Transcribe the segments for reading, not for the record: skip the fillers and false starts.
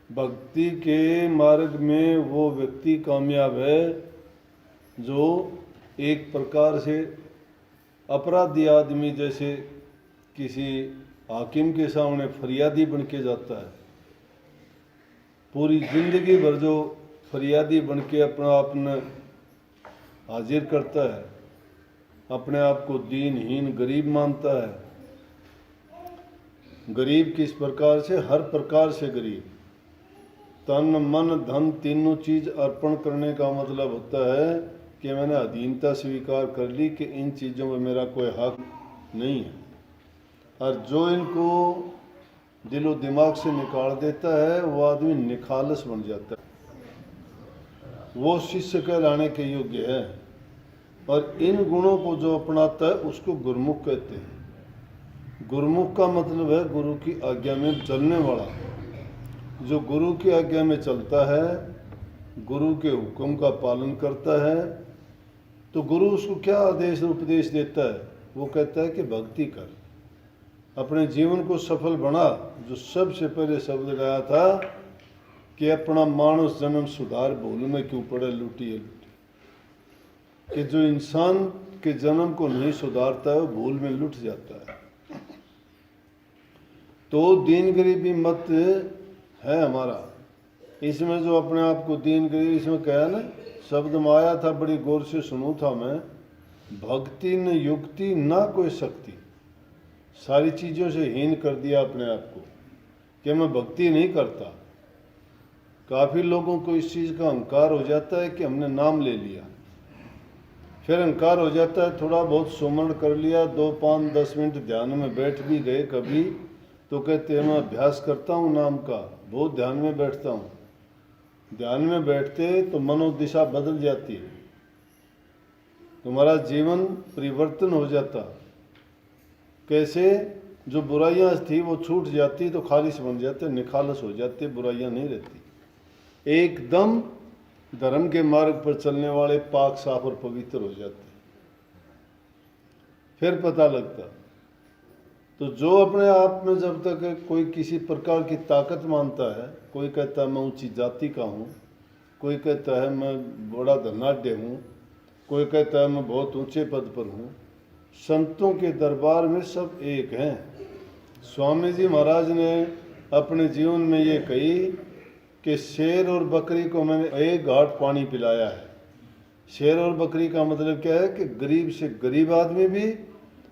भक्ति के मार्ग में वो व्यक्ति कामयाब है जो एक प्रकार से अपराधी आदमी जैसे किसी हाकिम के सामने फरियादी बन के जाता है, पूरी जिंदगी भर जो फरियादी बन के अपना आपने हाजिर करता है, अपने आप को दीनहीन गरीब मानता है। गरीब किस प्रकार से? हर प्रकार से गरीब। तन मन धन तीनों चीज अर्पण करने का मतलब होता है कि मैंने अधीनता स्वीकार कर ली कि इन चीज़ों में मेरा कोई हक नहीं है, और जो इनको दिलो दिमाग से निकाल देता है वो आदमी निखालस बन जाता है, वो शिष्य कहलाने के योग्य है। और इन गुणों को जो अपनाता है उसको गुरुमुख कहते हैं। गुरुमुख का मतलब है गुरु की आज्ञा में चलने वाला। जो गुरु की आज्ञा में चलता है, गुरु के हुक्म का पालन करता है, तो गुरु उसको क्या आदेश उपदेश देता है? वो कहता है कि भक्ति कर, अपने जीवन को सफल बना। जो सबसे पहले शब्द गाया था कि अपना मानुष जन्म सुधार, भूल में क्यों पड़े लूटी है लूटी। कि जो इंसान के जन्म को नहीं सुधारता है वो भूल में लुट जाता है। तो दीन गरीबी मत है हमारा। इसमें जो अपने आप को दीन गरीब, इसमें क्या है ना, शब्द में आया था, बड़ी गौर से सुनू था मैं। भक्ति न युक्ति ना कोई शक्ति। सारी चीज़ों से हीन कर दिया अपने आप को कि मैं भक्ति नहीं करता। काफ़ी लोगों को इस चीज़ का अहंकार हो जाता है कि हमने नाम ले लिया, फिर अहंकार हो जाता है, थोड़ा बहुत सुमरण कर लिया, 2, 5, 10 मिनट ध्यान में बैठ भी गए कभी, तो कहते हैं मैं अभ्यास करता हूँ नाम का, बहुत ध्यान में बैठता हूँ। ध्यान में बैठते तो मनोदिशा बदल जाती है, तुम्हारा जीवन परिवर्तन हो जाता। कैसे? जो बुराइयां थी वो छूट जाती तो खालिश बन जाते, निखालस हो जाते, बुराइयां नहीं रहती। एकदम धर्म के मार्ग पर चलने वाले पाक साफ और पवित्र हो जाते, फिर पता लगता। तो जो अपने आप में जब तक कोई किसी प्रकार की ताकत मानता है, कोई कहता है मैं ऊंची जाति का हूँ, कोई कहता है मैं बड़ा धनाढ्य हूँ, कोई कहता है मैं बहुत ऊंचे पद पर हूँ, संतों के दरबार में सब एक हैं। स्वामी जी महाराज ने अपने जीवन में ये कही कि शेर और बकरी को मैंने एक घाट पानी पिलाया है। शेर और बकरी का मतलब क्या है कि गरीब से गरीब आदमी भी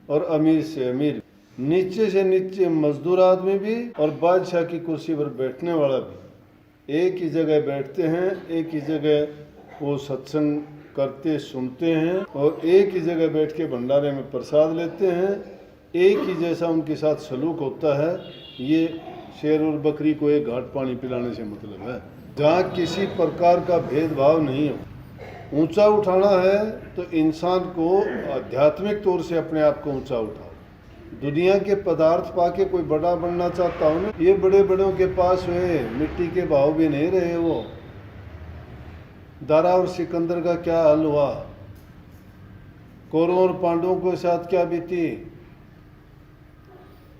और अमीर से अमीर, नीचे से नीचे मजदूर आदमी भी और बादशाह की कुर्सी पर बैठने वाला भी एक ही जगह बैठते हैं, एक ही जगह वो सत्संग करते सुनते हैं और एक ही जगह बैठ के भंडारे में प्रसाद लेते हैं। एक ही जैसा उनके साथ सलूक होता है। ये शेर और बकरी को एक घाट पानी पिलाने से मतलब है, जहाँ किसी प्रकार का भेदभाव नहीं हो। ऊंचा उठाना है तो इंसान को आध्यात्मिक तौर से अपने आप को ऊंचा उठाओ। दुनिया के पदार्थ पाके कोई बड़ा बनना चाहता हो ना, ये बड़े बड़ों के पास हुए मिट्टी के भाव भी नहीं रहे। वो दारा और सिकंदर का क्या हाल हुआ, कौरवों और पांडवों के साथ क्या बीती।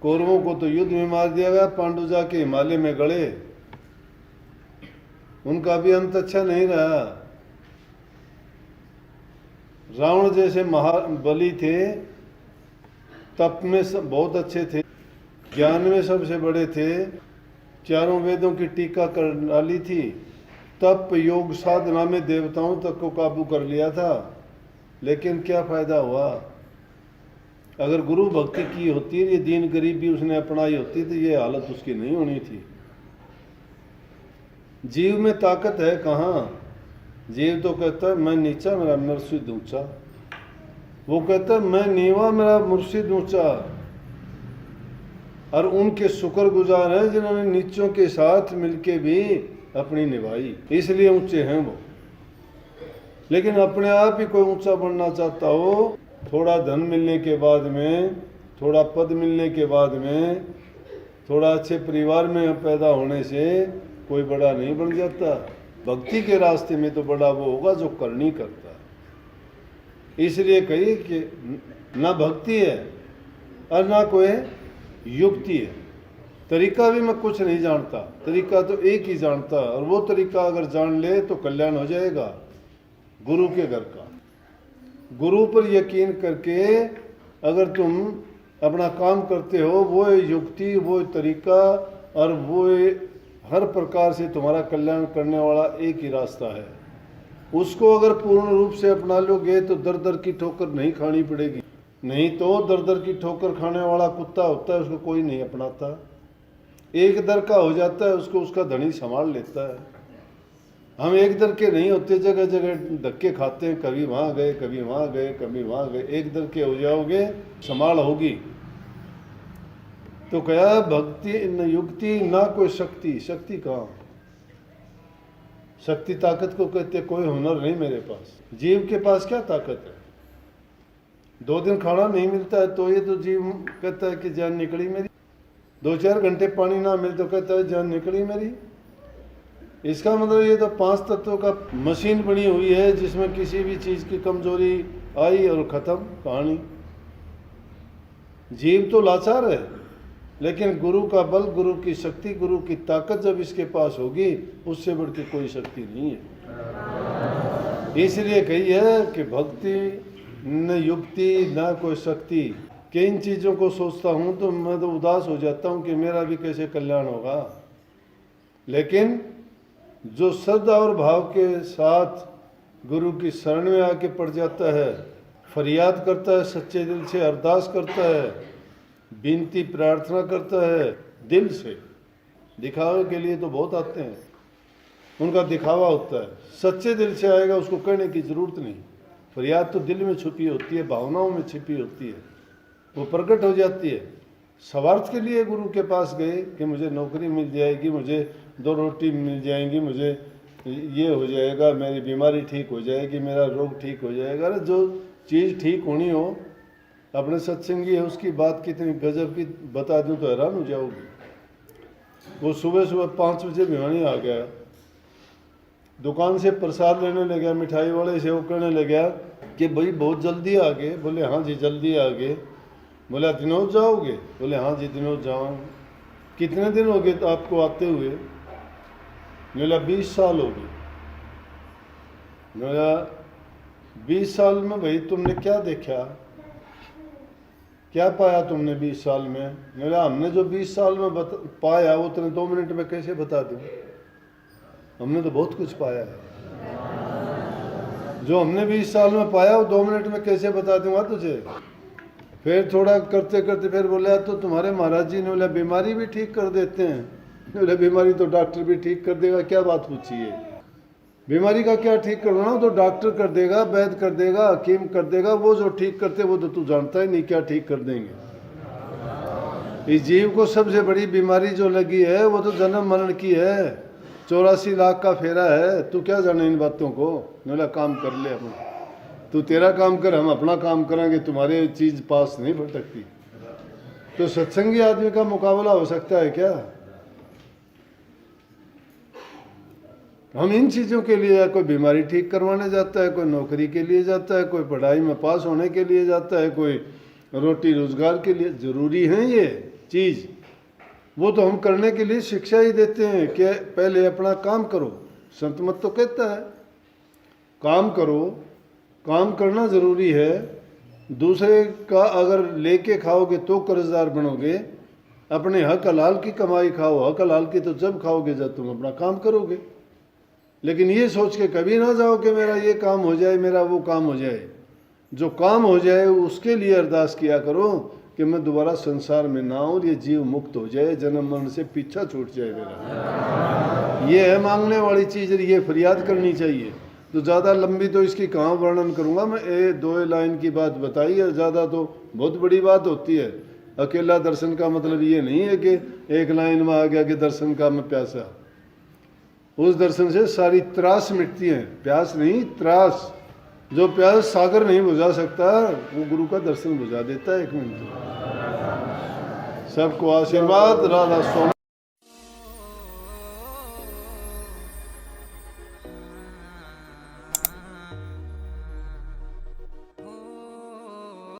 कौरवों को तो युद्ध में मार दिया गया, पांडु जाके हिमालय में गड़े, उनका भी अंत अच्छा नहीं रहा। रावण जैसे महाबली थे, तप में सब बहुत अच्छे थे, ज्ञान में सबसे बड़े थे, चारों वेदों की टीका कर डाली थी, तप योग साधना में देवताओं तक को काबू कर लिया था। लेकिन क्या फायदा हुआ? अगर गुरु भक्ति की होती, ये दीन गरीबी उसने अपनाई होती तो ये हालत उसकी नहीं होनी थी। जीव में ताकत है कहाँ? जीव तो कहता है मैं नीचा, मेरा मुर्शिद ऊंचा। वो कहता है मैं नीवा, मेरा मुर्शिद ऊंचा। और उनके शुक्रगुजार हैं जिन्होंने नीचों के साथ मिलके भी अपनी निभाई, इसलिए ऊंचे हैं वो। लेकिन अपने आप ही कोई ऊंचा बनना चाहता हो, थोड़ा धन मिलने के बाद में, थोड़ा पद मिलने के बाद में, थोड़ा अच्छे परिवार में पैदा होने से कोई बड़ा नहीं बन जाता। भक्ति के रास्ते में तो बड़ा वो होगा जो करनी करता है। इसलिए कही कि ना भक्ति है और ना कोई युक्ति है। तरीका भी मैं कुछ नहीं जानता, तरीका तो एक ही जानता, और वो तरीका अगर जान ले तो कल्याण हो जाएगा गुरु के घर का। गुरु पर यकीन करके अगर तुम अपना काम करते हो, वो युक्ति, वो तरीका और वो हर प्रकार से तुम्हारा कल्याण करने वाला एक ही रास्ता है। उसको अगर पूर्ण रूप से अपना लोगे तो दर दर की ठोकर नहीं खानी पड़ेगी। नहीं तो दर दर की ठोकर खाने वाला कुत्ता होता है, उसको कोई नहीं अपनाता। एक दर का हो जाता है, उसको उसका धनी संभाल लेता है। हम एक दर के नहीं होते, जगह जगह धक्के खाते हैं, कभी वहाँ गए, कभी वहाँ गए, कभी वहाँ गए। एक दर के हो जाओगे, संभाल होगी। तो क्या भक्ति न युक्ति ना कोई शक्ति। शक्ति कहाँ? शक्ति ताकत को कहते कोई हुनर नहीं मेरे पास। जीव के पास क्या ताकत है? 2 दिन खाना नहीं मिलता है तो ये तो जीव कहता है कि जान निकली मेरी। 2-4 घंटे पानी ना मिले तो कहता है जान निकली मेरी। इसका मतलब ये तो 5 तत्वों का मशीन बनी हुई है, जिसमें किसी भी चीज की कमजोरी आई और खत्म कहानी। जीव तो लाचार है, लेकिन गुरु का बल, गुरु की शक्ति, गुरु की ताकत जब इसके पास होगी, उससे बढ़ के कोई शक्ति नहीं है। इसलिए कही है कि भक्ति न युक्ति न कोई शक्ति। कि इन चीज़ों को सोचता हूँ तो मैं तो उदास हो जाता हूँ कि मेरा भी कैसे कल्याण होगा। लेकिन जो श्रद्धा और भाव के साथ गुरु की शरण में आके पड़ जाता है, फरियाद करता है, सच्चे दिल से अरदास करता है, विनती प्रार्थना करता है दिल से। दिखावे के लिए तो बहुत आते हैं, उनका दिखावा होता है। सच्चे दिल से आएगा, उसको कहने की जरूरत नहीं। फरियाद तो दिल में छुपी होती है, भावनाओं में छिपी होती है, वो प्रकट हो जाती है। स्वार्थ के लिए गुरु के पास गए कि मुझे नौकरी मिल जाएगी, मुझे 2 रोटी मिल जाएंगी, मुझे ये हो जाएगा, मेरी बीमारी ठीक हो जाएगी, मेरा रोग ठीक हो जाएगा। अरे जो चीज़ ठीक होनी हो, अपने सत्संगी है उसकी बात कितनी गजब की बता दूं तो हैरान हो जाओगी। वो सुबह सुबह 5 बजे भिवानी आ गया, दुकान से प्रसाद लेने लगा, मिठाई वाले से वो कहने लगा कि भाई बहुत जल्दी आ गए। बोले हाँ जी जल्दी आ गए। बोला दिनों जाओगे? बोले हाँ जी दिनों जाऊँ। कितने दिन हो गए तो आपको आते हुए? बोला 20 साल हो गए। बोला 20 साल में भाई तुमने क्या देखा, क्या पाया तुमने 20 साल में? बोला हमने जो 20 साल में पाया वो तुमने 2 मिनट में कैसे बता दूं? हमने तो बहुत कुछ पाया है। जो हमने 20 साल में पाया वो 2 मिनट में कैसे बता दूंगा तुझे? फिर थोड़ा करते करते फिर बोला तो तुम्हारे महाराज जी ने बोला बीमारी भी ठीक कर देते हैं। बोले बीमारी तो डॉक्टर भी ठीक कर देगा, क्या बात पूछी है? बीमारी का क्या ठीक करना, तो डॉक्टर कर देगा, वैद्य कर देगा, हकीम कर देगा। वो जो ठीक करते वो तो तू जानता ही नहीं क्या ठीक कर देंगे। इस जीव को सबसे बड़ी बीमारी जो लगी है वो तो जन्म मरण की है। 84 लाख का फेरा है, तू क्या जाने इन बातों को। बोला काम कर ले अपना, तू तेरा काम कर, हम अपना काम करेंगे, तुम्हारे चीज पास नहीं भटकती। तो सत्संगी आदमी का मुकाबला हो सकता है क्या? हम इन चीज़ों के लिए, कोई बीमारी ठीक करवाने जाता है, कोई नौकरी के लिए जाता है, कोई पढ़ाई में पास होने के लिए जाता है, कोई रोटी रोजगार के लिए। जरूरी है ये चीज़, वो तो हम करने के लिए शिक्षा ही देते हैं कि पहले अपना काम करो। संत मत तो कहता है काम करो, काम करना ज़रूरी है। दूसरे का अगर लेके खाओगे तो कर्जदार बनोगे। अपने हक हलाल की कमाई खाओ, हक हलाल की तो जब खाओगे जब तुम अपना काम करोगे। लेकिन ये सोच के कभी ना जाओ कि मेरा ये काम हो जाए, मेरा वो काम हो जाए। जो काम हो जाए उसके लिए अरदास किया करो कि मैं दोबारा संसार में ना आऊँ, ये जीव मुक्त हो जाए, जन्म मरण से पीछा छूट जाए मेरा। ये है मांगने वाली चीज़, ये फरियाद करनी चाहिए। तो ज़्यादा लंबी तो इसकी कहाँ वर्णन करूँगा मैं, 2 लाइन की बात बताई है, ज़्यादा तो बहुत बड़ी बात होती है। अकेला दर्शन का मतलब ये नहीं है कि 1 लाइन में आ गया कि दर्शन का मैं प्यासा। उस दर्शन से सारी त्रास मिटती है, प्यास नहीं त्रास। जो प्यास सागर नहीं बुझा सकता वो गुरु का दर्शन बुझा देता है 1 मिनट। सबको आशीर्वाद। राधा स्वामी।